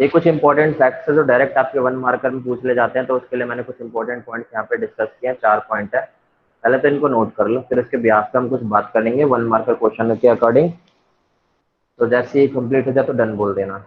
ये कुछ important facts है जो डायरेक्ट आपके 1 मार्कर में पूछ ले जाते हैं, तो उसके लिए मैंने कुछ इंपॉर्टेंट पॉइंट्स यहाँ पे डिस्कस किए हैं। 4 पॉइंट है, पहले तो इनको नोट कर लो, फिर इसके ब्याज पे हम कुछ बात करेंगे 1 मार्कर क्वेश्चन के अकॉर्डिंग। तो जैसे ही कंप्लीट हो जाए तो डन बोल देना।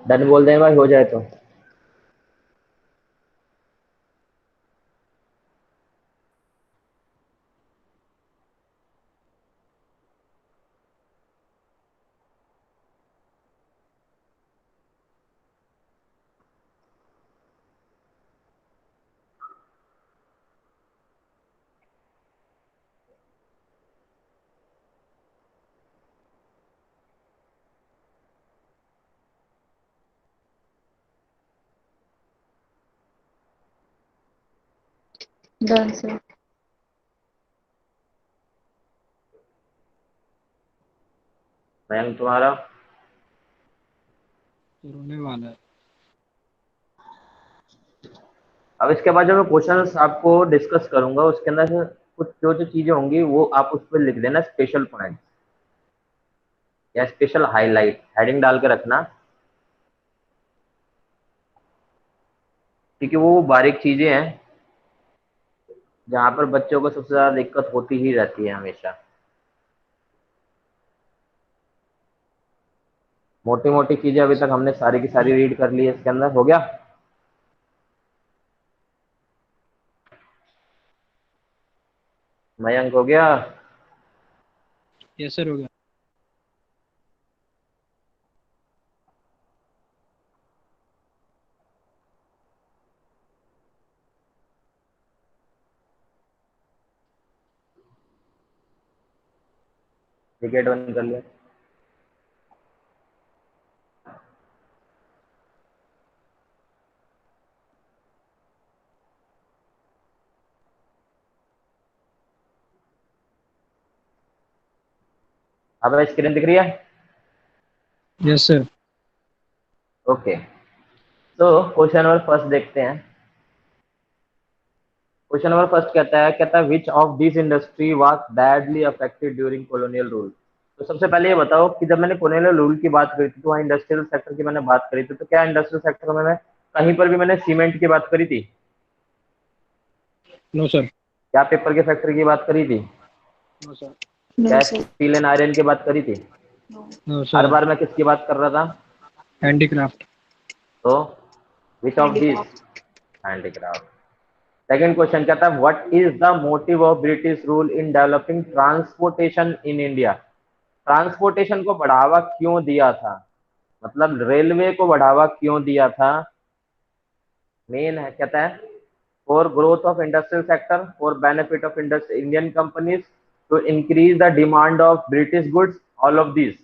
डन बोल देना भाई, हो जाए तो। Done sir. मयंक तुम्हारा? होने वाला है। अब इसके बाद जो मैं क्वेश्चन आपको डिस्कस करूंगा उसके अंदर से कुछ जो जो चीजें होंगी वो आप उस पर लिख देना, स्पेशल पॉइंट या स्पेशल हाईलाइट हेडिंग डाल के रखना, क्योंकि वो बारीक चीजें हैं जहां पर बच्चों को सबसे ज्यादा दिक्कत होती ही रहती है हमेशा। मोटी मोटी चीजें अभी तक हमने सारी की सारी रीड कर ली है, इसके अंदर हो गया। मयंक हो गया? यस सर, हो गया। विकेट बंद कर लिया। अब स्क्रीन दिख रही है? Yes sir. ओके, तो क्वेश्चन नंबर फर्स्ट देखते हैं। क्वेश्चन नंबर फर्स्ट कहता है which of this industry was badly affected during colonial rule. तो सबसे पहले ये बताओ कि जब मैंने कोलोनियल रूल की बात करी थी तो वहाँ इंडस्ट्रियल सेक्टर की मैंने बात करी थी, तो क्या इंडस्ट्रियल सेक्टर में मैं कहीं पर भी मैंने सीमेंट की बात करी थी? No sir. क्या पेपर की फैक्ट्री की बात करी थी? No sir. No, क्या sir. स्टील एंड आयरन की बात करी थी? No. नो हर सर। बार मैं किसकी बात कर रहा था? हैंडीक्राफ्ट। तो which of this? Handicraft. Handicraft. Second question क्या था, what is the motive of British rule in developing transportation in India? Transportation को बढ़ावा क्यों दिया था, मतलब रेलवे को बढ़ावा क्यों दिया था? मेन है कहता है for growth of industrial sector, for benefit of Indian companies, to increase the demand of British goods, all of this.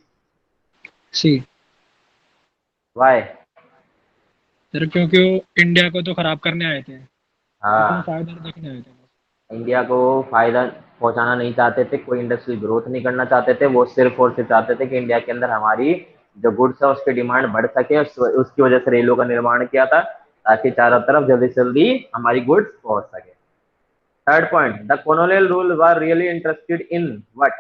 C. Why? Sir क्योंकि वो इंडिया को तो खराब करने आए थे, अपना हाँ, फायदा देखने आए थे बस। इंडिया को फायदा पहुंचाना नहीं चाहते थे, कोई इंडस्ट्रियल ग्रोथ नहीं करना चाहते थे, वो सिर्फ और सिर्फ चाहते थे कि इंडिया के अंदर हमारी जो गुड्स है उसकी डिमांड बढ़ सके, उसकी वजह से रेलों का निर्माण किया था ताकि चारों तरफ जल्दी से जल्दी हमारी गुड्स पहुंच सके। Third point, the colonial rule were really interested in what?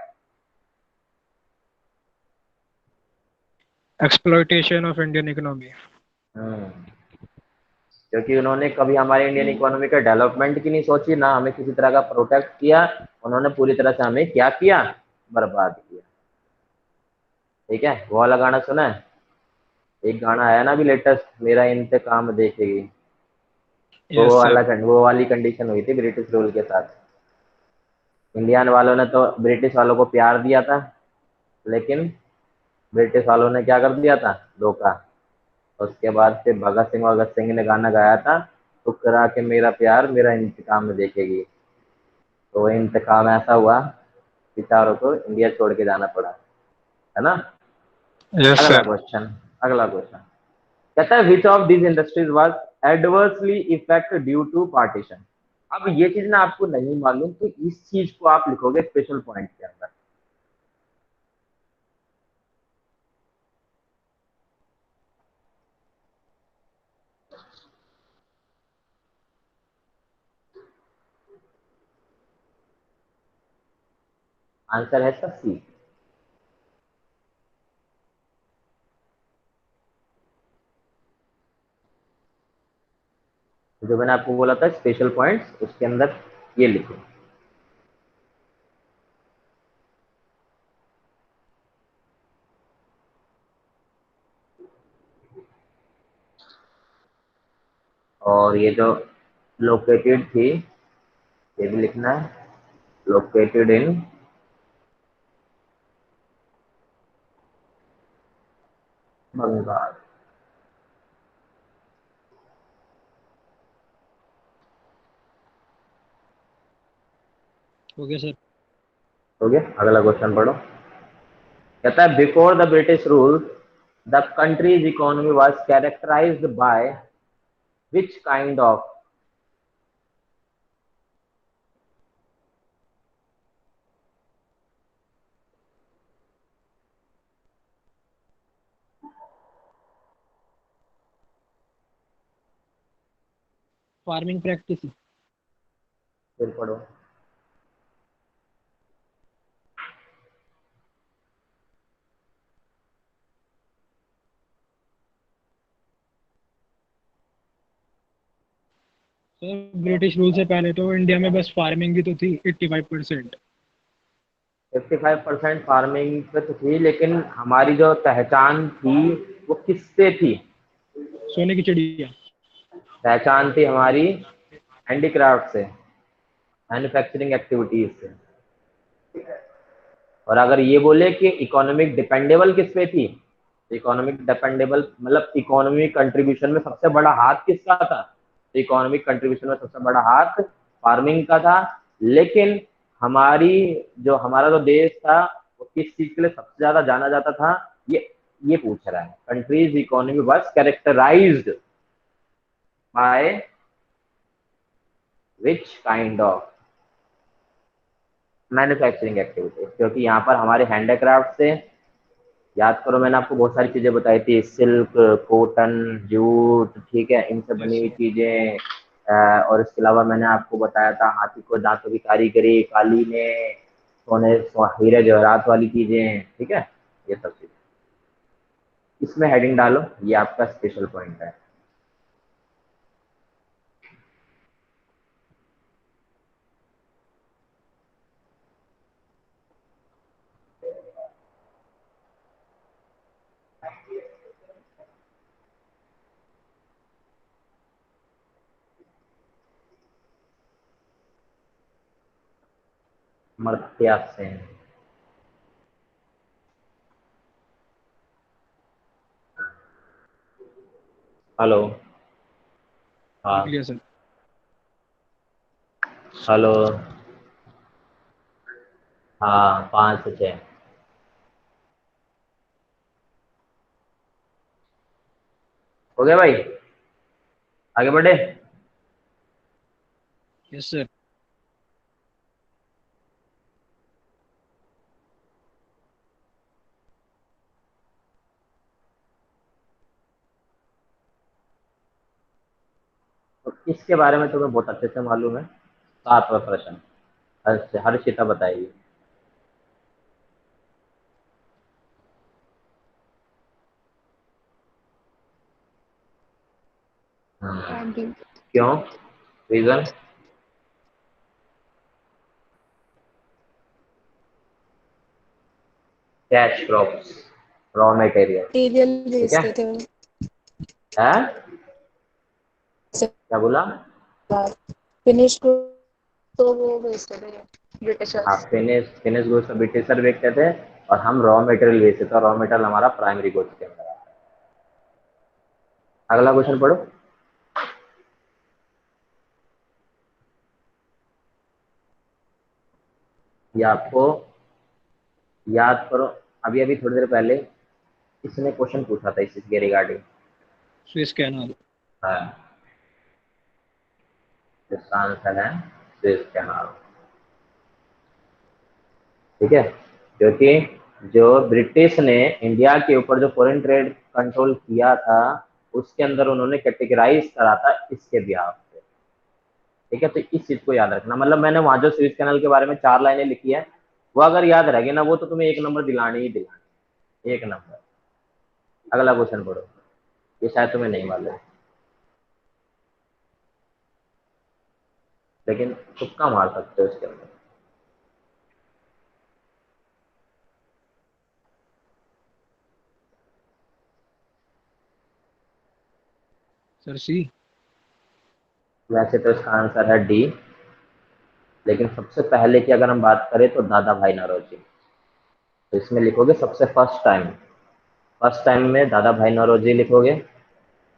Exploitation of Indian economy. क्योंकि उन्होंने कभी हमारे इंडियन इकोनॉमी के डेवलपमेंट की नहीं सोची, ना हमें किसी तरह का प्रोटेक्ट किया, उन्होंने पूरी तरह से हमें क्या किया, बर्बाद किया। ठीक है, वो वाला गाना सुना है? एक गाना आया ना अभी लेटेस्ट, मेरा इंतकाम देखेगी, तो यस सर। वो वाली कंडीशन हुई थी ब्रिटिश रूल के साथ। इंडियन वालों ने तो ब्रिटिश वालों को प्यार दिया था, लेकिन ब्रिटिश वालों ने क्या कर दिया था, धोखा। उसके बाद फिर भगत सिंह ने गाना गाया था, ठुकरा के मेरा प्यार मेरा इंतकाम देखेगी। तो वो इंतकाम ऐसा हुआ, बेचारों को इंडिया छोड़ के जाना पड़ा, है ना। यस अगला सर। क्वेश्चन, अगला क्वेश्चन कहता है which of this industries was adversely effect due to partition? अब ये चीज ना आपको नहीं मालूम, तो इस चीज को आप लिखोगे स्पेशल पॉइंट के अंदर। आंसर है इसका सी। जो मैंने आपको बोला था स्पेशल पॉइंट्स, उसके अंदर ये लिखो। और ये जो लोकेटेड थी, ये भी लिखना है, लोकेटेड इन बंगाल। हो गया सर। हो गया, अगला क्वेश्चन पढ़ो। कहता है before the British rule the country's economy was characterised by which kind of? Farming practice. फिर पढ़ो। सर ब्रिटिश रूल से पहले तो इंडिया में बस फार्मिंग ही तो थी 85%। 55% फार्मिंग पे तो थी, लेकिन हमारी जो पहचान थी वो किससे थी? सोने की चिड़िया। पहचान थी हमारी हैंडीक्राफ्ट से, मैन्युफैक्चरिंग एक्टिविटीज से। और अगर ये बोले कि इकोनॉमिक डिपेंडेबल किस पे थी, इकोनॉमिक डिपेंडेबल मतलब इकोनॉमिक कंट्रीब्यूशन में सबसे बड़ा हाथ किसका था? इकोनॉमिक कंट्रीब्यूशन में सबसे बड़ा हाथ फार्मिंग का था। लेकिन हमारी जो हमारा जो देश था वो किस चीज के लिए सबसे ज्यादा जाना जाता था, ये पूछ रहा है। Country's economy was characterised by which kind of manufacturing activities? क्योंकि यहाँ पर हमारे हैंडीक्राफ्ट से, याद करो मैंने आपको बहुत सारी चीजें बताई थी, सिल्क, कॉटन, जूट, ठीक है, इनसे बनी यस हुई सर। चीजें। और इसके अलावा मैंने आपको बताया था हाथी को दांतों की कारीगरी, कालीने, सोने हीरे जवाहरात वाली चीजें हैं, ठीक है, ये सब चीजें इसमें हेडिंग डालो, ये आपका स्पेशल पॉइंट है। अमर्त्य सेन। हेलो। लिख हाँ। लिया सर। हेलो। हाँ, 5 से 6। हो गया भाई, आगे बढ़े। Yes sir. तो इसके बारे में तुम्हें बहुत अच्छे से मालूम है। 7वां प्रश्न, हर्षिता बताएगी। डी। क्यों, reason. Cash crops, raw material, material ठीक है। बेचते थे वो। है, क्या बोला। फिनिश तो वो बेचते थे हाँ, ब्रिटिशर्स। फिनिश फिनिश गुड्स में ब्रिटिशर बेचते थे, और हम रॉ मटेरियल बेचते थे, रॉ मटेरियल हमारा प्राइमरी गुड्स के अंदर आता है। अगला क्वेश्चन पढ़ो। ये आपको याद करो, अभी अभी थोड़ी देर पहले इसने क्वेश्चन पूछा था इसके रिगार्डिंग। Swiss canal. हाँ, इसका आंसर है स्विस कैनाल, ठीक है। क्योंकि जो ब्रिटिश ने इंडिया के ऊपर जो फॉरेन ट्रेड कंट्रोल किया था, उसके अंदर उन्होंने कैटेगराइज करा था इसके बिहाफ पे, ठीक है। तो इस चीज को याद रखना, मतलब मैंने वहां जो स्विस कैनाल के बारे में 4 लाइनें लिखी है, वो अगर याद रहेगी ना, वो तो तुम्हें 1 नंबर दिलानी ही दिलानी, 1 नंबर। अगला क्वेश्चन पढ़ो, ये शायद तुम्हें नहीं मालूम, लेकिन तुक्का मार सकते हो इसके अंदर। सर सी। वैसे तो इसका आंसर है डी, लेकिन सबसे पहले की अगर हम बात करें तो दादा भाई नौरोजी। तो इसमें लिखोगे सबसे फर्स्ट टाइम, फर्स्ट टाइम में दादा भाई नौरोजी लिखोगे,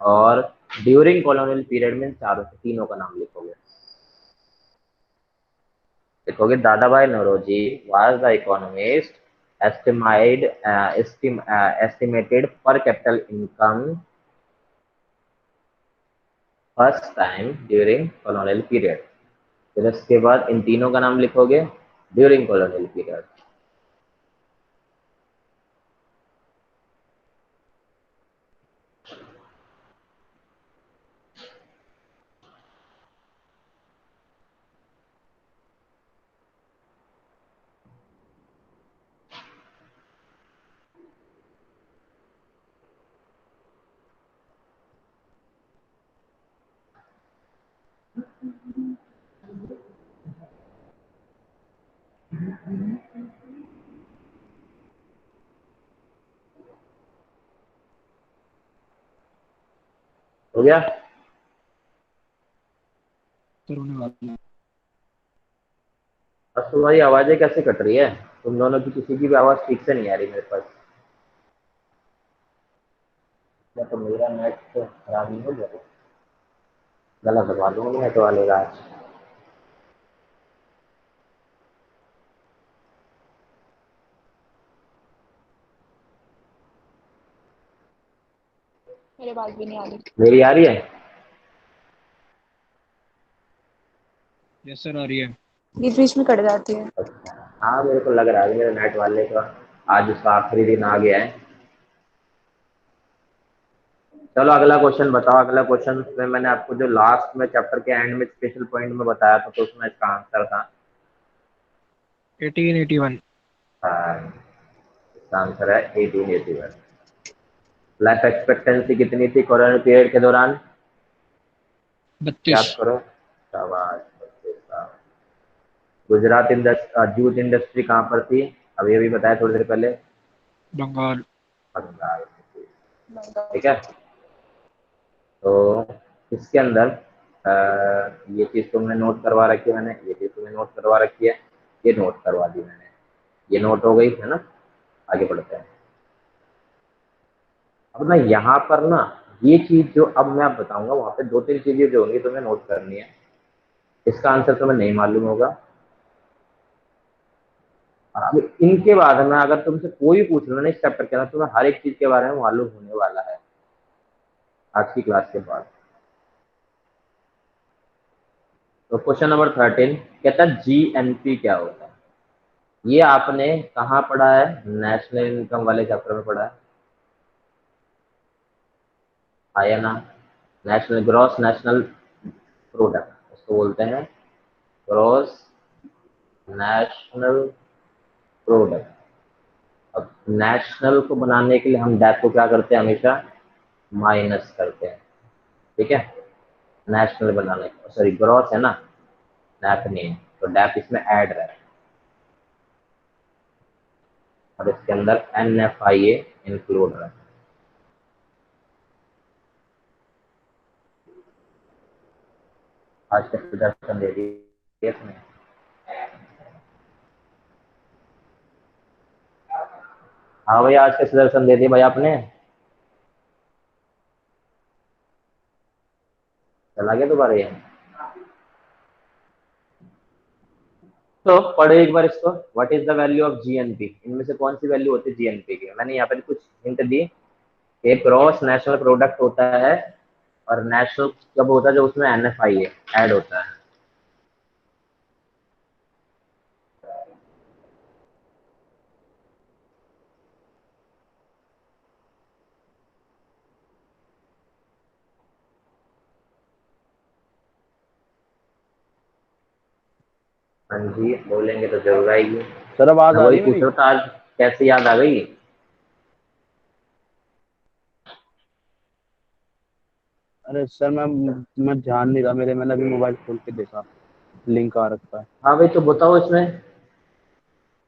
और ड्यूरिंग कॉलोनियल पीरियड में चारों तीनों का नाम लिखोगे। लिखोगे Dadabhai Naoroji was the economist estimated per capital income first time during colonial period. फिर उसके बाद इन तीनों का नाम लिखोगे ड्यूरिंग कॉलोनियल पीरियड। हो गया। सर होने वाला है। अब तुम्हारी आवाजें कैसे कट रही है, तुम दोनों की किसी की भी आवाज ठीक से नहीं आ रही मेरे पास। या तो मेरा नेट खराब नहीं हो गया, गलत दबा दूंगा नेट वाले का आज। मेरे पास भी नहीं आ रही। मेरी आ रही है। यस सर आ रही है। बीच बीच में कट जाती है। अच्छा, हाँ मेरे को लग रहा है मेरे नेट वाले का आज उसका आखिरी दिन आ गया है। चलो अगला क्वेश्चन बताओ। अगला क्वेश्चन में मैंने आपको जो लास्ट में चैप्टर के एंड में स्पेशल पॉइंट में बताया था, तो उसमें इसका आंसर था 1881। हाँ, इसका आंसर है 1881। लाइफ एक्सपेक्टेंसी कितनी थी कोरोना पीरियड के दौरान? 32। याद करो। शाबाश, 32 साल। गुजरात जूट इंडस्ट्री कहाँ पर थी? अभी अभी बताया थोड़ी देर पहले। बंगाल। बंगाल में थी। बंगाल। ठीक है, तो इसके अंदर ये चीज तुमने नोट करवा रखी है, मैंने ये चीज तुम्हें नोट करवा रखी है, ये नोट करवा दी मैंने, ये नोट हो गई है ना। आगे बढ़ते हैं। अब ना यहाँ पर ना ये चीज जो अब मैं आप बताऊंगा, वहां पे दो तीन चीजें जो होंगी तुम्हें नोट करनी है। इसका आंसर तुम्हें नहीं मालूम होगा। अब इनके बाद में अगर तुमसे कोई पूछ लो ना इस चैप्टर के अंदर, तुम्हें हर एक चीज के बारे में मालूम होने वाला है आज की क्लास के बाद। तो क्वेश्चन नंबर 13 कहता है जीएनपी क्या होता है? ये आपने कहाँ पढ़ा है? नेशनल इनकम वाले चैप्टर में पढ़ा है, आया ना? नेशनल ग्रॉस नेशनल प्रोडक्ट उसको बोलते हैं, ग्रॉस नेशनल प्रोडक्ट। अब नेशनल को बनाने के लिए हम डैप को क्या करते हैं? हमेशा माइनस करते हैं। ठीक है, नेशनल बनाने, सॉरी ग्रॉस है ना, डैप नहीं है, तो डैप इसमें ऐड रहता है और इसके अंदर NFIA इंक्लूड रहता है। आज का प्रदर्शन दे दिया इसमें। हाँ भैया, आज का प्रदर्शन दे दिया भाई आपने। चला गया दोबारा ये? तो पढ़ो एक बार इसको। What is the value of GNP? इनमें से कौन सी वैल्यू होती है जीएनपी की? मैंने यहाँ पे कुछ हिंट दी। एक ग्रॉस नेशनल प्रोडक्ट होता है, और नेशनल जब होता है जब उसमें NFIA ऐड होता है। हाँ जी, बोलेंगे तो जरूर आएगी। सर आवाज मैं आ वही रही है पूछ मेरी? रहा था, आज कैसे याद आ गई? अरे सर मैं ध्यान नहीं रहा मेरे, मैंने अभी मोबाइल खोल के देखा, लिंक आ रखा है। हाँ भाई, तो बताओ इसमें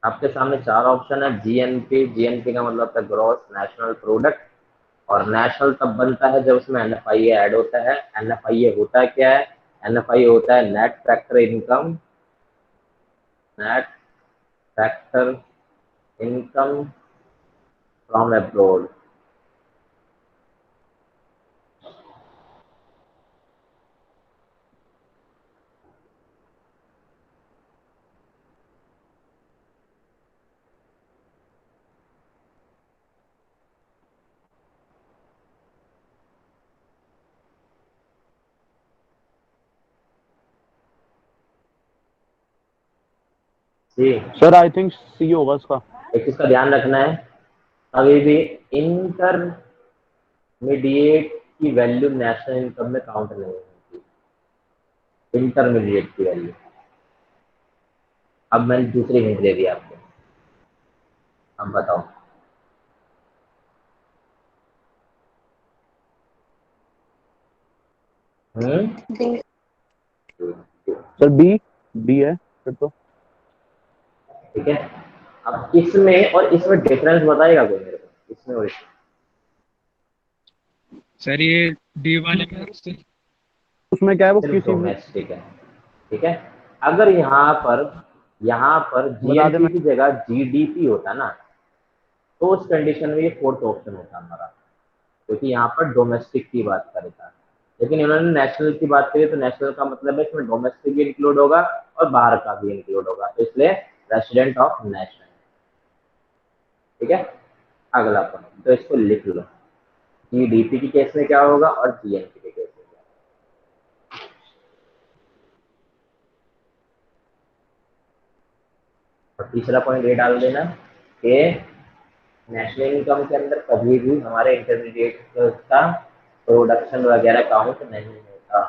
आपके सामने चार ऑप्शन है। जीएनपी, जीएनपी का मतलब है ग्रॉस नेशनल प्रोडक्ट, और नेशनल तब बनता है जब उसमें NFIA ऐड होता है। NFIA होता है क्या है? NFIA होता है net factor income, net factor income from abroad. जी, सर आई थिंक सी होगा इसका। एक चीज का ध्यान रखना है, कभी भी इंटरमीडिएट की वैल्यू नेशनल इनकम में काउंट नहीं होती। इंटरमीडिएट की वैल्यू। अब मैंने दूसरी हिंट दे दी आपको, अब बताओ। बी। सर बी, बी है फिर तो। ठीक है, अब इसमें और इसमें डिफरेंस बताएगा कोई मेरे को? इसमें और इसमें सर ये डी वाले में से उसमें क्या है वो सिर्फ किसी भी डोमेस्टिक है। ठीक है, अगर यहाँ पर बता दे। जीएनपी की जगह जीडीपी होता ना, तो उस कंडीशन में ये फोर्थ ऑप्शन होता हमारा, क्योंकि यहाँ पर डोमेस्टिक की बात करेगा। लेकिन इन्होंने नेशनल की बात करी, तो नेशनल का मतलब है इसमें डोमेस्टिक भी इंक्लूड होगा और बाहर का भी इंक्लूड होगा, तो इसलिए रेसिडेंट ऑफ नेशनल। ठीक है, अगला पॉइंट तो इसको लिख लो। जीडीपी की केस में क्या होगा और जीएनपी के केस में क्या होगा। और तीसरा पॉइंट ये डाल देना कि नेशनल इनकम के अंदर कभी भी हमारे इंटरमीडिएट का प्रोडक्शन वगैरह काउंट नहीं होता।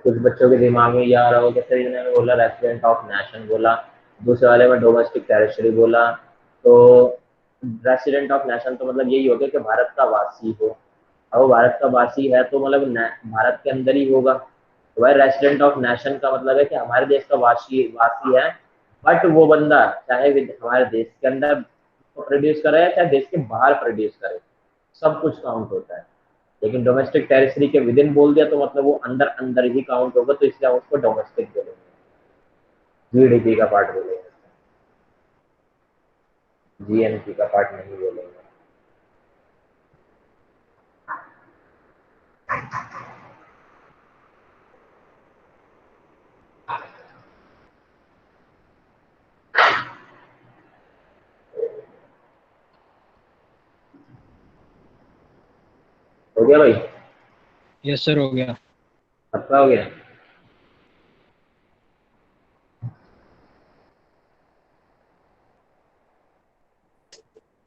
कुछ बच्चों के दिमाग में ये आ रहा हो कि सर इन्होंने बोला रेसिडेंट ऑफ नेशन बोला, दूसरे वाले में डोमेस्टिक टेरिटरी बोला, तो रेसिडेंट ऑफ नेशन तो मतलब यही हो गया कि भारत का वासी हो। अब वो भारत का वासी है तो मतलब भारत के अंदर ही होगा, तो भाई रेसिडेंट ऑफ नेशन का मतलब है कि हमारे देश का वासी वासी है, बट वो बंदा चाहे हमारे देश के अंदर प्रोड्यूस करे या चाहे देश के बाहर प्रोड्यूस करे, सब कुछ काउंट होता है। लेकिन डोमेस्टिक टेरिटरी के विद इन बोल दिया तो मतलब वो अंदर अंदर ही काउंट होगा, तो इसलिए हम उसको डोमेस्टिक बोलेंगे, जीडीपी का पार्ट बोलेंगे, जीएनपी का पार्ट नहीं बोलेंगे। हो गया भाई? यस सर, हो गया। सबका हो गया?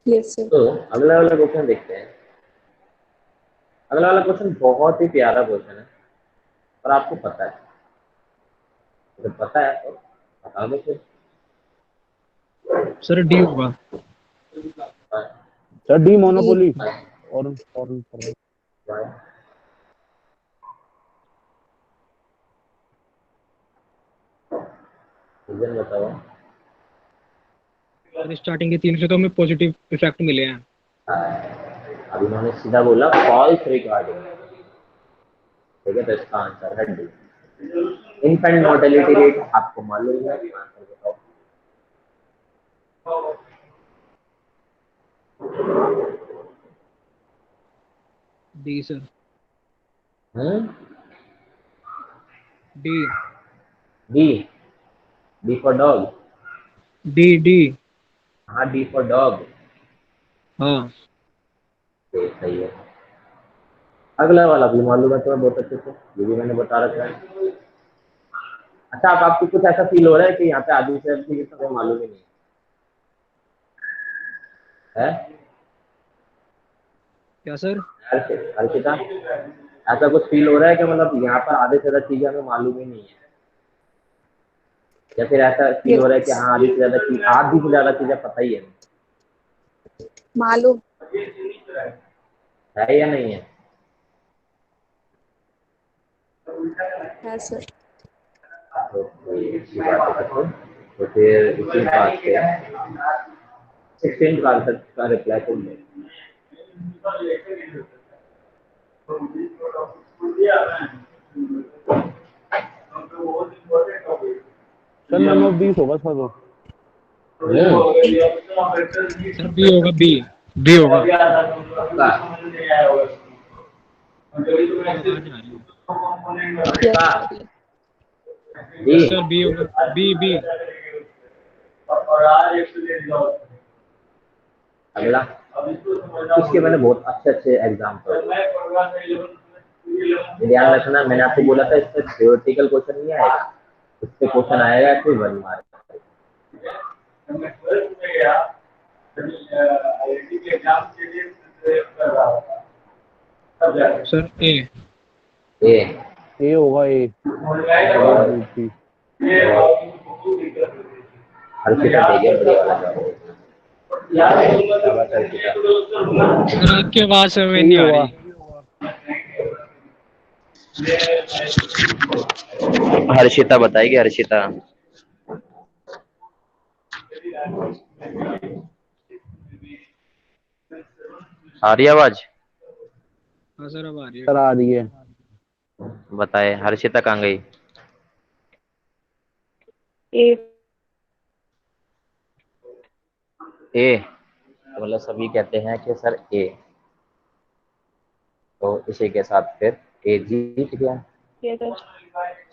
Yes sir. तो अगला वाला क्वेश्चन देखते हैं। अगला वाला क्वेश्चन बहुत ही प्यारा क्वेश्चन है और आपको पता है, अगर पता है तो बता दो फिर। सर डी होगा। Sir D monopoly D. और रीजन बताओ। सर स्टार्टिंग के 3 से तो हमें पॉजिटिव इफेक्ट मिले हैं। अभी उन्होंने सीधा बोला फॉल्स रिगार्डिंग, ठीक है, तो इसका आंसर है डी। इनफेंट मोर्टेलिटी रेट आपको मालूम है, आंसर बताओ। D sir. Hmm, D. D. D for dog. D D. हाँ, डी फॉर डॉग। हाँ सही है। अगला वाला भी मालूम है तुम्हें बहुत अच्छे से, ये भी मैंने बता रखा है। अच्छा, अब आपको कुछ ऐसा फील हो रहा है कि यहाँ पे आदमी से अपनी ये तुम्हें मालूम ही नहीं है? क्या सर? हर्षिता, ऐसा कुछ फील हो रहा है कि मतलब यहाँ पर आधे से ज्यादा चीजें हमें मालूम ही नहीं है, या फिर ऐसा फील हो रहा है कि यस। हाँ आधी से ज्यादा चीजें पता ही मालूम। है या नहीं है? है सर। तो कोई अच्छी बात है फिर। तो फिर इसी बात पे 16 का आंसर का रिप्लाई कर दो। सर नंबर 20 होगा सर वो। सर बी होगा, बी। बी होगा। पक्का? आवाज आ रही है। पक्का? Yes sir. जी। यस सर, बी होगा। B B. अगला, इसके मैंने बहुत अच्छे अच्छे एग्जाम्पल, ध्यान रखना, मैंने आपको बोला था इसमें थ्योरेटिकल क्वेश्चन नहीं आएगा, इससे क्वेश्चन आएगा कि 1 मार्क। सर ए। ए। ए होगा ए। A B C. हल्की सा देंगे, बढ़िया वाला जवाब। शाबाश हर्षिता। सर आपकी आवाज हमें ए नहीं आ होगा। रही। हर्षिता बताएगी, हर्षिता। आ रही आवाज? हाँ सर, अब आ रही है। सर आ रही है। बताए हर्षिता कहाँ गई? ए। ए, तो मतलब सभी कहते हैं कि सर ए, तो इसी के साथ फिर ए जीत गया। Yes sir.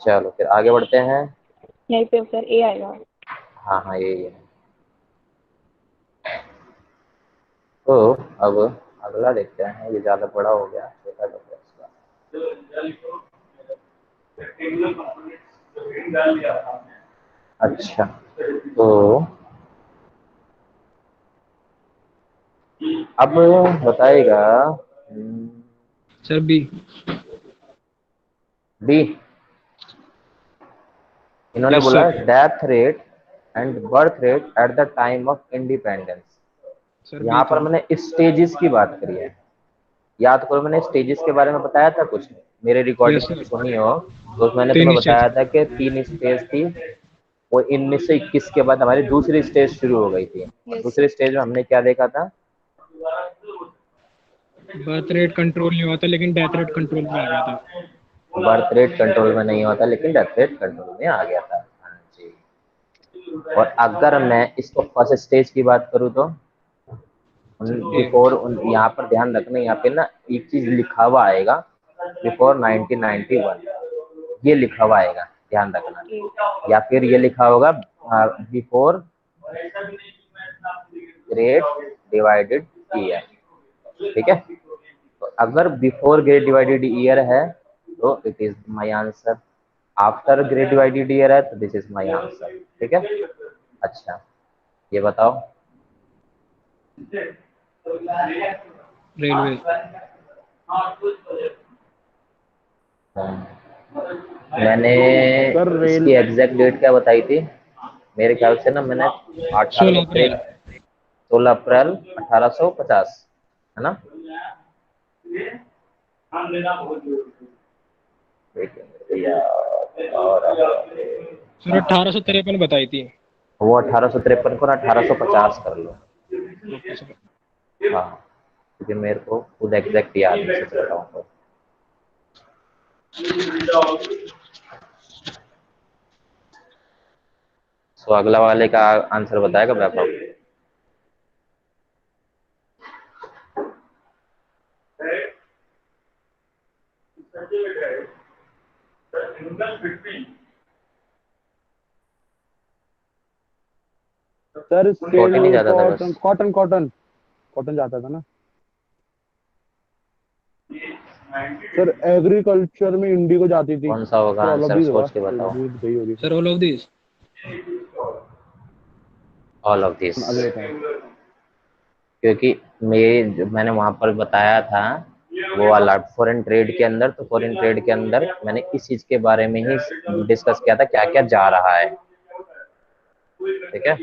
चलो फिर आगे बढ़ते हैं। यहीं पे सर ए आएगा। हाँ हाँ, ये है। तो अब अगला देखते हैं, ये ज्यादा बड़ा हो गया, छोटा करते हैं इसका। अच्छा, तो अब बताएगा सर बी। बी। इन्होंने यस बोला sir. Death rate and birth rate at the time of independence. Sir B यहाँ पर था। मैंने स्टेजेस की बात करी है, याद करो मैंने स्टेजेस के बारे में बताया था कुछ, मेरे यस रिकॉर्डिंग सर। सुनी हो तो उसमें मैंने तुम्हें तीन स्टेज। बताया था कि 3 स्टेज थी, और इनमें से 21 के बाद हमारी दूसरी स्टेज शुरू हो गई थी, और यस दूसरी सर। स्टेज में हमने क्या देखा था? बर्थ रेट कंट्रोल नहीं हुआ था लेकिन डेथ रेट कंट्रोल में आ गया था। बर्थ रेट कंट्रोल में नहीं होता लेकिन डेथ रेट कंट्रोल में आ गया था। हाँ जी। और अगर मैं इसको फर्स्ट स्टेज की बात करूँ तो सर ए। बिफोर, यहाँ पर ध्यान रखना, यहाँ पे ना एक चीज लिखा हुआ आएगा, बिफोर 1991, ये लिखा हुआ आएगा, ध्यान रखना। ए। या फिर ये लिखा होगा बिफोर ग्रेड डिवाइडेड ईयर, ठीक है। तो अगर बिफोर ग्रेड डिवाइडेड ईयर है तो it is my answer, after grade divided year है तो दिस इज माय आंसर, ठीक है। अच्छा, ये बताओ। रेलवे। मैंने सर इसकी रेल एग्जैक्ट डेट क्या बताई थी? मेरे ख्याल से ना मैंने 16 18 अप्रैल। 16 अप्रैल 1850, है ना? देखिए यार, सर 1853 बताई थी। वो 1853 को ना 1850 कर लो। Okay sir. हाँ, क्योंकि मेरे को खुद एग्जैक्ट याद नहीं, सच बताऊं तो। सो अगला वाले का आंसर बताएगा वैभव। सर छोटे नहीं स्किल्ड जाता था बस। कॉटन कॉटन कॉटन कॉटन जाता था ना। सर एग्रीकल्चर में इंडिगो जाती थी। कौन सा होगा sir all of answer, these होगा, सोच के बताओ। गई होगी। Sir all of this. All of this. अगले टाइम क्योंकि मैंने वहां पर बताया था वो वाला फॉरेन ट्रेड के अंदर, तो फॉरेन ट्रेड के अंदर मैंने इस चीज के बारे में ही डिस्कस किया था, क्या क्या जा रहा है, ठीक है।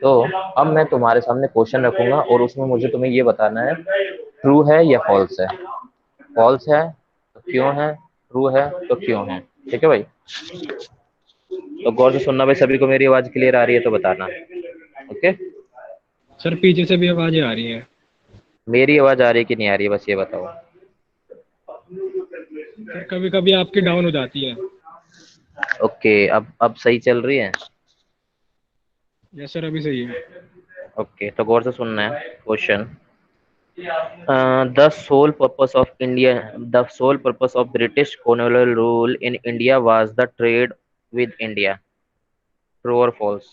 तो अब मैं तुम्हारे सामने क्वेश्चन रखूंगा और उसमें मुझे तुम्हें ये बताना है ट्रू है या फॉल्स है। फॉल्स है तो क्यों है, ट्रू है तो क्यों है, ठीक है भाई। तो गौर से सुनना भाई, सभी को मेरी आवाज क्लियर आ रही है तो बताना, ओके। सर पीछे से भी आवाजें आ रही हैं। मेरी आवाज आ रही है कि नहीं आ रही है, बस ये बताओ। सर कभी कभी आपकी डाउन हो जाती है। ओके, अब सही चल रही है। यस सर अभी सही है। ओके, तो गौर से सुनना है question. The sole purpose of British colonial rule in India was the trade with India, true और false?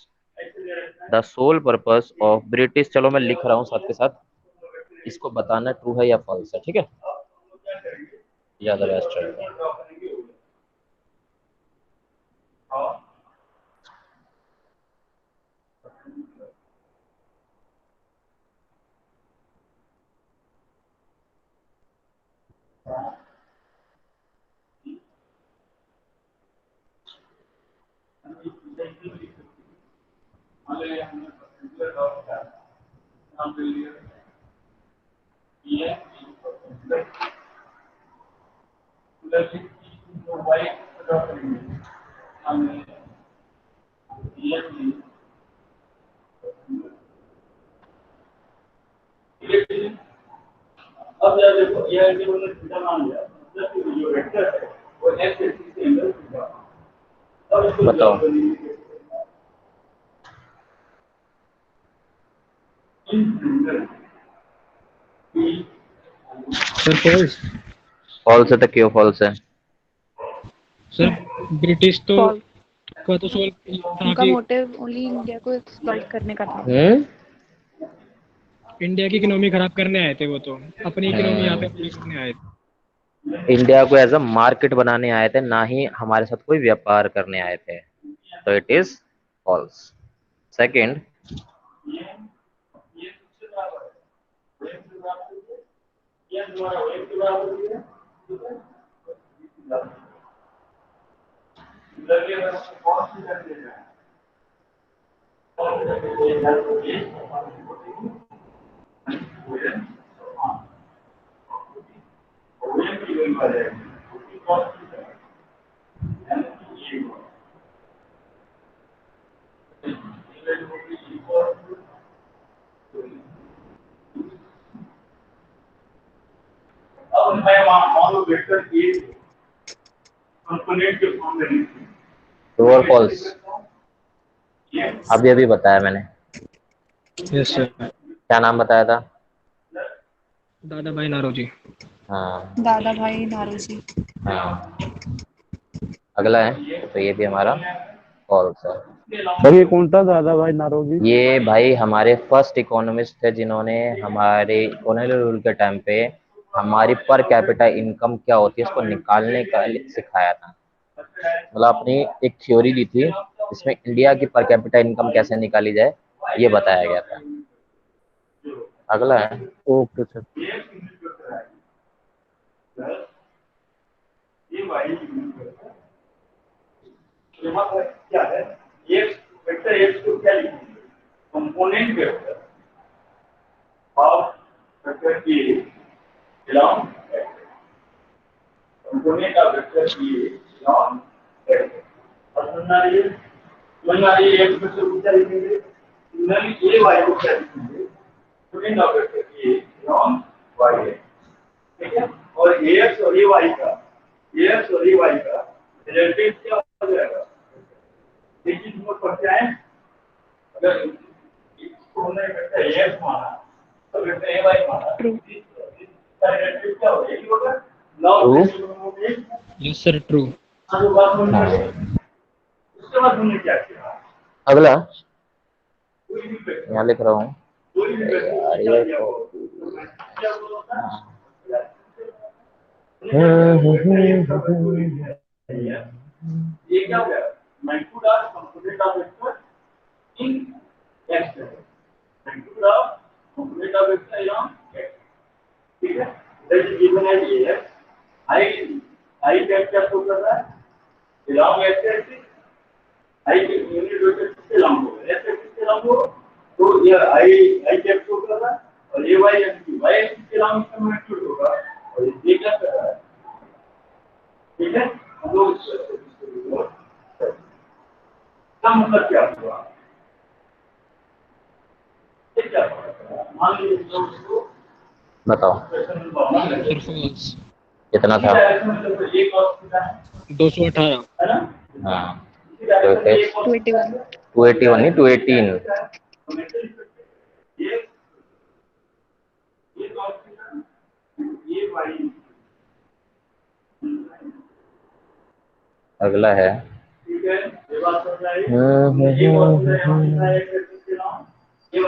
The sole purpose of British, चलो मैं लिख रहा हूँ साथ के साथ, इसको बताना ट्रू है या फॉल्स है, ठीक है। ज्यादा बेस्ट रहेगा। बताओ। Sir false. फॉल्स है तो क्यों फॉल्स है? सर ब्रिटिश तो फॉल्स। का तो सोल था उनका कि मोटिव ओनली इंडिया को एक्सप्लॉइट करने का था। हम्म। इंडिया की इकोनॉमी खराब करने आए थे, वो तो अपनी इकोनॉमी यहाँ पे पूरी हम्म। करने आए थे। इंडिया को एज अ मार्केट बनाने आए थे, ना ही हमारे साथ कोई व्यापार करने आए थे, तो इट इज फॉल्स। सेकंड, अब मैं मान लो वेक्टर ए कंपोनेंट के फॉर्म में लिखती हूँ। ट्रू और फॉल्स अभी अभी बताया मैंने। Yes sir. क्या नाम बताया था? दादा भाई नारोजी। हाँ दादा भाई नारोजी। हाँ। अगला है तो ये भी हमारा फॉल्स है। सर ये कौन था दादा भाई नारोजी? ये भाई हमारे फर्स्ट इकोनॉमिस्ट थे जिन्होंने हमारे कॉलोनियल रूल के टाइम पे हमारी पर कैपिटा इनकम क्या होती है इसको निकालने का सिखाया था। मतलब अपनी एक थ्योरी दी थी जिसमें इंडिया की पर कैपिटा इनकम कैसे निकाली जाए ये बताया गया था। अगला है ओके सर। यहाँ पर क्या है एक्स वेक्टर एक्स को क्या लिखेंगे component vector of vector A belong component of vector A belong और सुनना ये एक्स वेक्टर को क्या लिखेंगे सिमिलरली ए वाई को क्या लिखेंगे component of vector A along Y है ठीक है। और एक्स और ए वाई का रिलेटिव क्या हो जाएगा एक चीज नोट करते हैं अगर इसको हमने वेक्टर एक्स माना तो वेक्टर ए वाई माना इसका रिलेटिव क्या हो जाएगा होगा लॉग यस सर ट्रू। जो बात हमने उसके बाद हमने क्या किया अगला कोई भी वेक्टर यहाँ लिख रहा हूँ कोई भी यार वेक्टर ये तो क्या बोलता है ये क्या हो गया magnitude of component of vector in X magnitude of component of vector in X ठीक है। That is given as A I cap क्या शो कर रहा है बिलोंग एक्स एक्सिस आई के यूनिट वेक्टर किसके लंब होगा एक्स एक्सिस के लंब होगा तो ये आई कैप शो कर रहा है और ये वाई एक्सिस के लंब इसका मैग्नीट्यूड होगा और ये क्या कर रहा है ठीक है। हम लोग इसका मतलब क्या हुआ क्या मान लीजिए बताओ सर फॉल्स। कितना था? 218। है ना हाँ तो 281। 281 नहीं 218। अगला है ठीक है ये बात समझ आई ये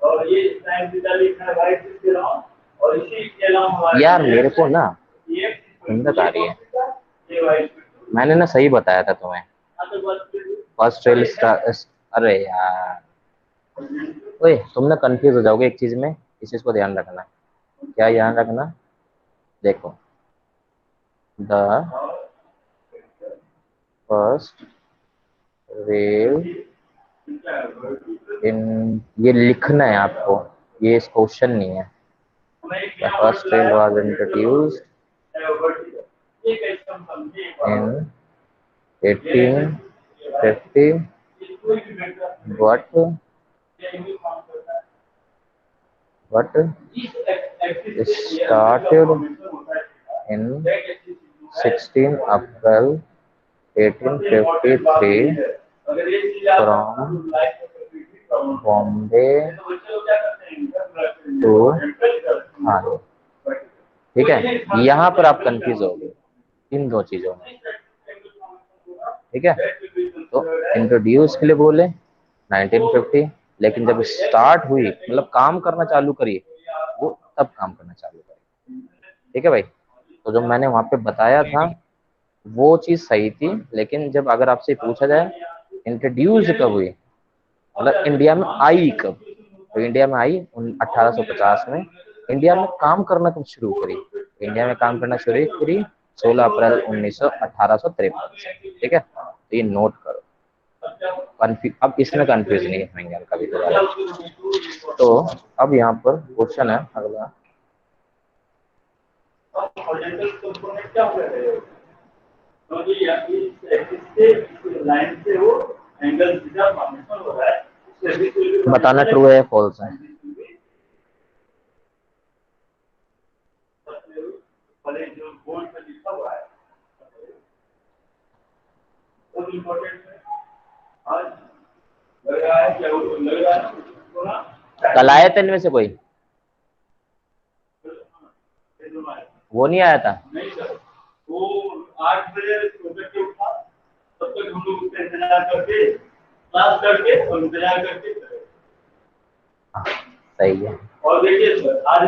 और ये साइन थीटा लिखना है वाई के नाम और इसी के नाम हमारा यार मेरे को ना हिम्मत आ रही है। ये वाई मैंने ना सही बताया था तुम्हें फर्स्ट रेल अरे यार ओए तुम ना कंफ्यूज हो जाओगे एक चीज में। इस चीज को ध्यान रखना। क्या ध्यान रखना? देखो द फर्स्ट रेल इन ये लिखना है आपको ये इस क्वेश्चन नहीं है। The first rail was introduced in 1850 but started in 16 April 1853 from Bombay to Thane। ठीक है यहाँ पर आप कंफ्यूज हो गए इन दो चीजों में। ठीक है तो इंट्रोड्यूस के लिए बोले 1950 लेकिन जब स्टार्ट हुई मतलब काम करना चालू करी वो तब काम करना चालू करी। ठीक है भाई तो जो मैंने वहां पे बताया था वो चीज सही थी लेकिन जब अगर आपसे पूछा जाए इंट्रोड्यूस कब हुई मतलब इंडिया में आई कब तो इंडिया में आई 1850 में। इंडिया में काम करना कब शुरू करी? इंडिया में काम करना शुरू करी 16 अप्रैल 1853 से। ठीक है तो ये नोट करो। अब इसमें कंफ्यूजन नहीं है कभी तो अब यहाँ पर क्वेश्चन है अगला। हॉरिजॉन्टल कंपोनेंट क्या हो रहा है? तो ये एक्सिस से लाइन से वो एंगल थीटा फॉर्मेशन हो रहा है। बताना ट्रू है फॉल्स है। जो बोर्ड पे लिखा हुआ है बहुत इंपॉर्टेंट है। आज लग रहा है क्या लग रहा है कल आए थे इनमें से कोई? वो नहीं आया था? नहीं सर, वो 8 बजे सोकर के उठा, तब तक हम लोग उसका इंतजार करके क्लास करके और इंतजार करके सही है। और देखिए सर आज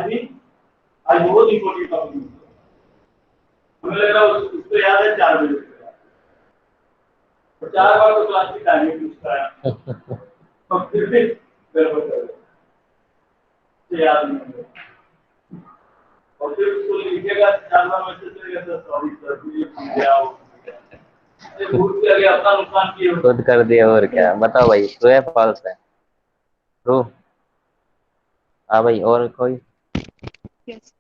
बहुत इम्पोर्टेंट टॉपिक हमें लग रहा है उसको याद है 4 बजे और 4 बार तो क्लास की टाइमिंग पूछता है तो फिर भी गड़बड़ कर रहे याद नहीं है और फिर उसको लिखेगा 4 बार मैसेज करेगा सर सॉरी सर ये भूल गया हो भूल गया अपना नुकसान किए खुद कर दिया और क्या। बताओ भाई ट्रू है फॉल्स है? ट्रू। हाँ भाई और कोई? यस।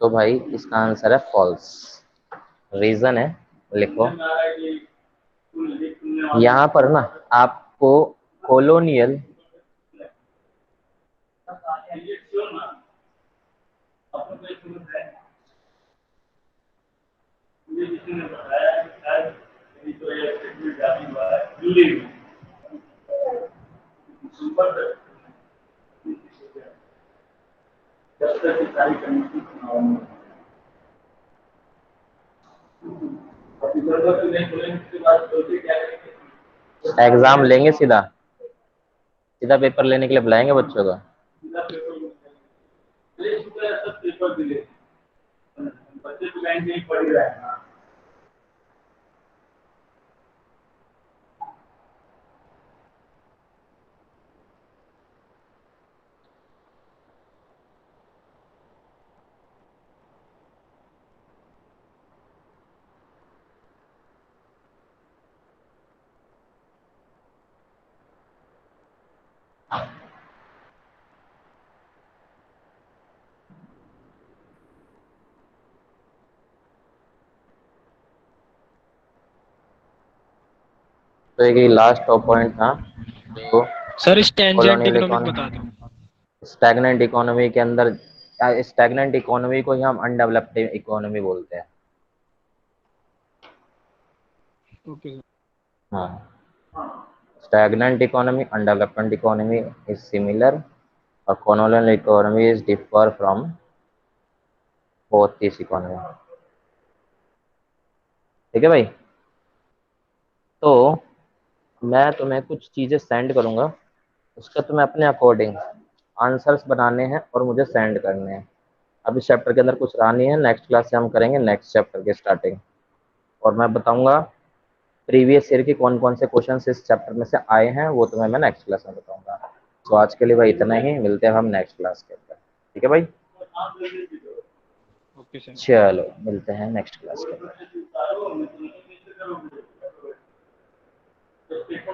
तो भाई इसका आंसर है फॉल्स। रीजन है लिखो यहाँ पर ना आपको कॉलोनियल एग्जाम लेंगे सीधा सीधा पेपर लेने के लिए बुलाएंगे बच्चों को। बच्चे तो लाइन नहीं पढ़ रहे हैं। तो एक लास्ट टॉप पॉइंट था जो सर स्टैंजेंट कॉलोनियल इकोनॉमिक इकोनॉमी, बता दो। स्टैग्नेंट इकोनॉमी के अंदर स्टैग्नेंट इकोनॉमी को ही हम अनडेवलप्ड इकोनॉमी बोलते हैं। Okay sir. हाँ stagnant economy undeveloped economy is similar or colonial economy is differ from both these economy। ठीक है भाई। तो मैं तुम्हें कुछ चीजें सेंड करूंगा उसका तुम्हें अपने अकॉर्डिंग आंसर्स बनाने हैं और मुझे सेंड करने हैं। अब इस चैप्टर के अंदर कुछ रहा नहीं है, नेक्स्ट क्लास से हम करेंगे नेक्स्ट चैप्टर की स्टार्टिंग और मैं बताऊंगा प्रीवियस ईयर के कौन कौन से क्वेश्चन इस चैप्टर में से आए हैं वो तुम्हें मैं नेक्स्ट क्लास में बताऊंगा। तो आज के लिए भाई इतना ही, मिलते हैं हम नेक्स्ट क्लास के अंदर। ठीक है भाई, ओके सर। चलो मिलते हैं नेक्स्ट क्लास के अंदर। पेपर